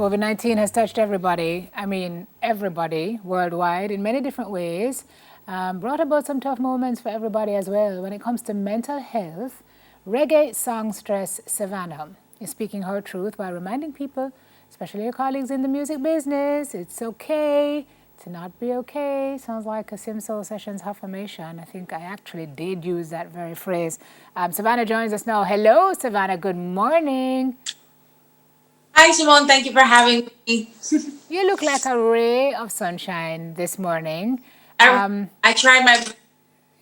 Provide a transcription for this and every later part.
COVID-19 has touched everybody. I mean, everybody worldwide in many different ways. Brought about some tough moments for everybody as well. When it comes to mental health, reggae songstress Sevana is speaking her truth by reminding people, especially your colleagues in the music business, it's okay to not be okay. Sounds like a Sim Soul Sessions affirmation. I think I actually did use that very phrase. Sevanna joins us now. Hello, Sevanna. Good morning. Hi, Simone. Thank you for having me. You look like a ray of sunshine this morning. I I tried my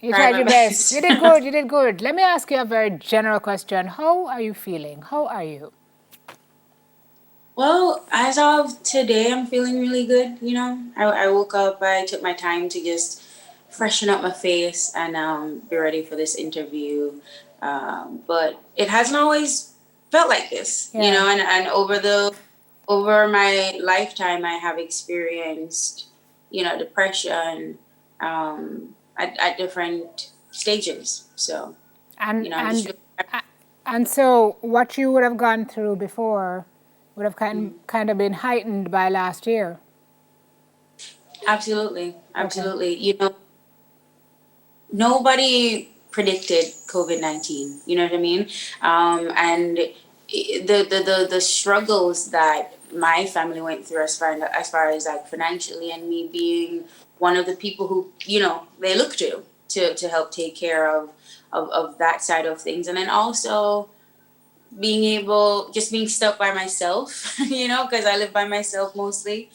You tried tried my your best. You best. did good. You did good. Let me ask you a very general question. How are you feeling? How are you? Well, as of today, I'm feeling really good. I woke up. I took my time to just freshen up my face and be ready for this interview. But it hasn't always felt like this. Yeah. And over my lifetime, I have experienced depression at different stages. So And I'm just and feeling. and so what you would have gone through before would have kind of been heightened by last year. Absolutely, Okay. absolutely. Nobody predicted COVID-19. You know what I mean? And the struggles that my family went through as far as like financially, and me being one of the people who they look to help take care of that side of things, and then also being stuck by myself, because I live by myself mostly.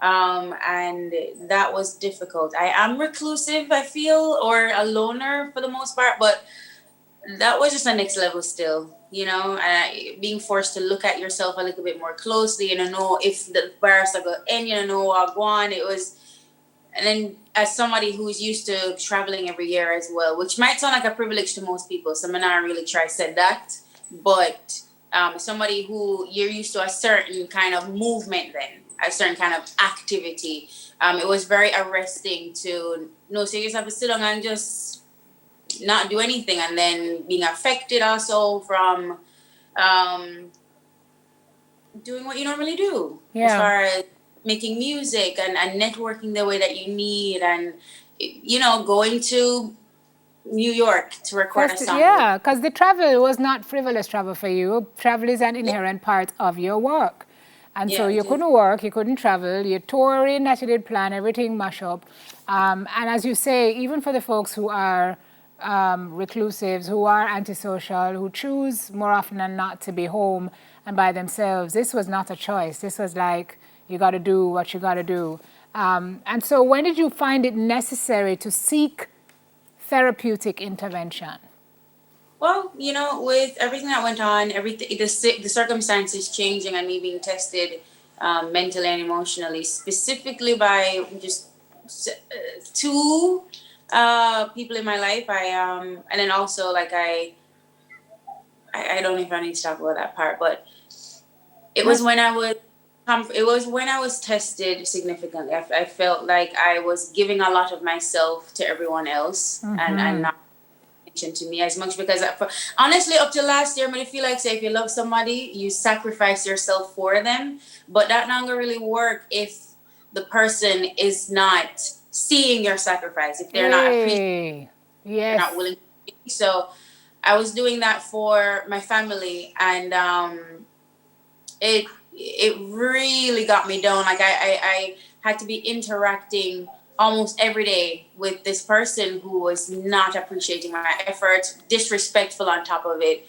And that was difficult. I am reclusive, I feel, or a loner for the most part, but that was just the next level still, being forced to look at yourself a little bit more closely and know if the virus are going to end, what going. It was, and then as somebody who's used to traveling every year as well, which might sound like a privilege to most people, so I'm not really try said that, but somebody who you're used to a certain kind of movement, then a certain kind of activity, it was very arresting to know. So you just have to sit down and just not do anything, and then being affected also from um, doing what you normally do as Yeah. far as making music and networking the way that you need, and going to New York to record a First, song with. yeah, because the travel was not frivolous travel for you. Travel is an Yeah, inherent part of your work. And so yeah, you it is. couldn't work, you couldn't travel, you're touring that you did plan, everything mash up. And as you say, even for the folks who are reclusives, who are antisocial, who choose more often than not to be home and by themselves, this was not a choice. This was like, you got to do what you got to do. And so when did you find it necessary to seek therapeutic intervention? Well, with everything that went on, everything, the circumstances changing, and me being tested mentally and emotionally, specifically by just two people in my life. And then also like I don't know if I need to talk about that part, but it was Not, when I was it was when I was tested significantly. I felt like I was giving a lot of myself to everyone else, and not attention to me as much, because honestly, up to last year, I feel like, say, if you love somebody, you sacrifice yourself for them, but that not gonna really work if the person is not seeing your sacrifice, if they're not appreciating, hey, they're yes. not willing to be. So I was doing that for my family, and it really got me down. Like I had to be interacting almost every day with this person who was not appreciating my efforts, disrespectful on top of it.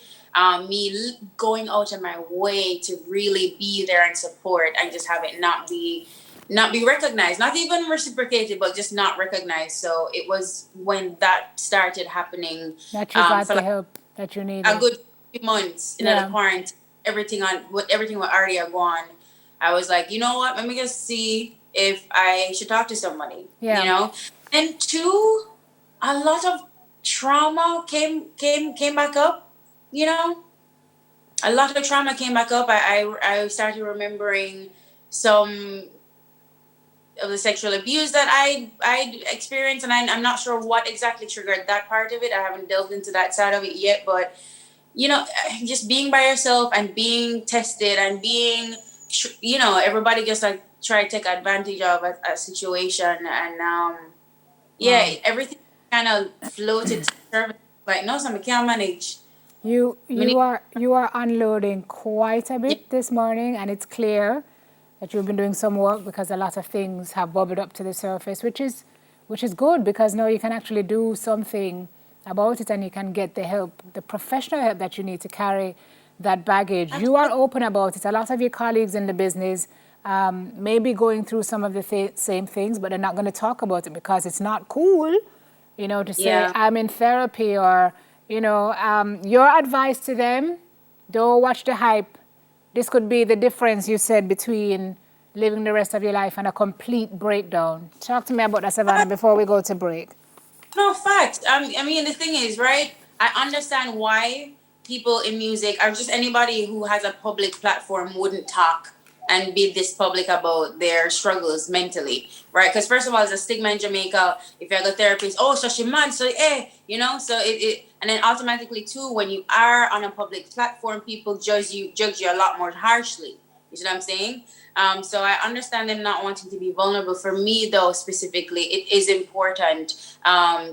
Going out of my way to really be there and support, and just have it not be recognized, not even reciprocated, but just not recognized. So it was when that started happening, That you got for the like help that you a needed. good few months in the Yeah, quarantine. Everything was already gone. I was like, you know what? Let me just see if I should talk to somebody. yeah. And two, a lot of trauma came back up. You know, a lot of trauma came back up. I started remembering some of the sexual abuse that I experienced, and I'm not sure what exactly triggered that part of it. I haven't delved into that side of it yet, but you know, just being by yourself and being tested and being you know, everybody just like try to take advantage of a situation, and yeah, Wow. everything kind of floated to the surface. Like, no, some can't manage. You you Many, are you are unloading quite a yeah, bit this morning, and it's clear that you've been doing some work because a lot of things have bubbled up to the surface, which is good because now you can actually do something about it and you can get the help, the professional help that you need to carry that baggage. You are absolutely, open about it. A lot of your colleagues in the business may be going through some of the same things, but they're not going to talk about it because it's not cool, to say yeah. I'm in therapy or, your advice to them, don't watch the hype. This could be the difference you said between living the rest of your life and a complete breakdown. Talk to me about that, Savannah, before we go to break. No, fact. I mean, the thing is, right? I understand why people in music, or just anybody who has a public platform, wouldn't talk and be this public about their struggles mentally, right? Because first of all, there's a stigma in Jamaica. If you're a therapist, oh, so she mad, so so and then automatically too, when you are on a public platform, people judge you a lot more harshly. You see what I'm saying? So I understand them not wanting to be vulnerable. For me, though, specifically, it is important.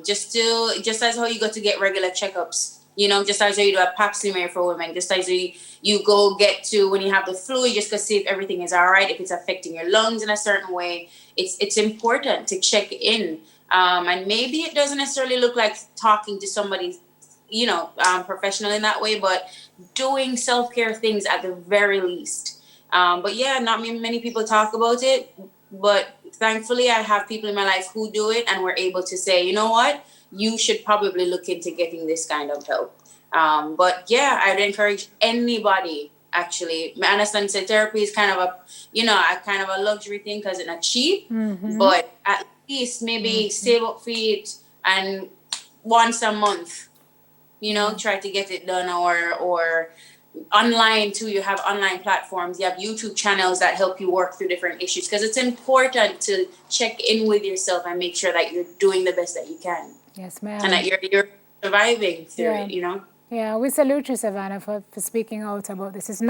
Just as how you go to get regular checkups, just as how you do a pap smear for women, just as you go get to when you have the flu, you just go see if everything is all right, if it's affecting your lungs in a certain way. It's important to check in. And maybe it doesn't necessarily look like talking to somebody, professional in that way, but doing self-care things at the very least. But yeah, not many people talk about it, but thankfully I have people in my life who do it, and we're able to say, you know what, you should probably look into getting this kind of help. But yeah, I'd encourage anybody, actually. I understand that therapy is kind of a kind of a luxury thing because it's not cheap, but at least maybe save up for it, and once a month, Yeah. try to get it done, or online too. You have online platforms, you have YouTube channels that help you work through different issues, because it's important to check in with yourself and make sure that you're doing the best that you can, Yes, and that ma'am. you're surviving through Yeah. it. Yeah, we salute you, Savannah, for speaking out about this. It's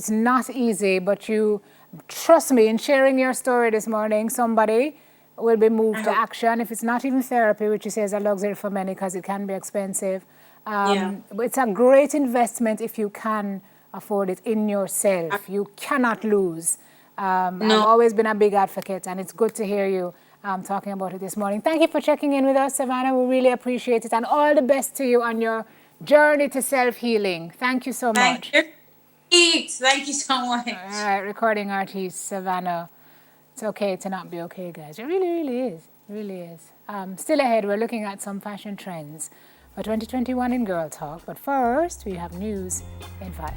not easy, but you trust me in sharing your story this morning. Somebody will be I moved to hope. action. If it's not even therapy, which you say is a luxury for many because it can be expensive, Yeah. but it's a great investment if you can afford it in I- yourself. You cannot lose. I've no, always been a big advocate, and it's good to hear you talking about it this morning. Thank you for checking in with us, Savannah. We really appreciate it, and all the best to you on your journey to self-healing. Thank you so thank much. you. Thank you so All much. right, recording artist, Savannah. It's okay to not be okay, guys. It really, really is. It really is. Still ahead, we're looking at some fashion trends for 2021 in Girl Talk. But first, we have news in 5.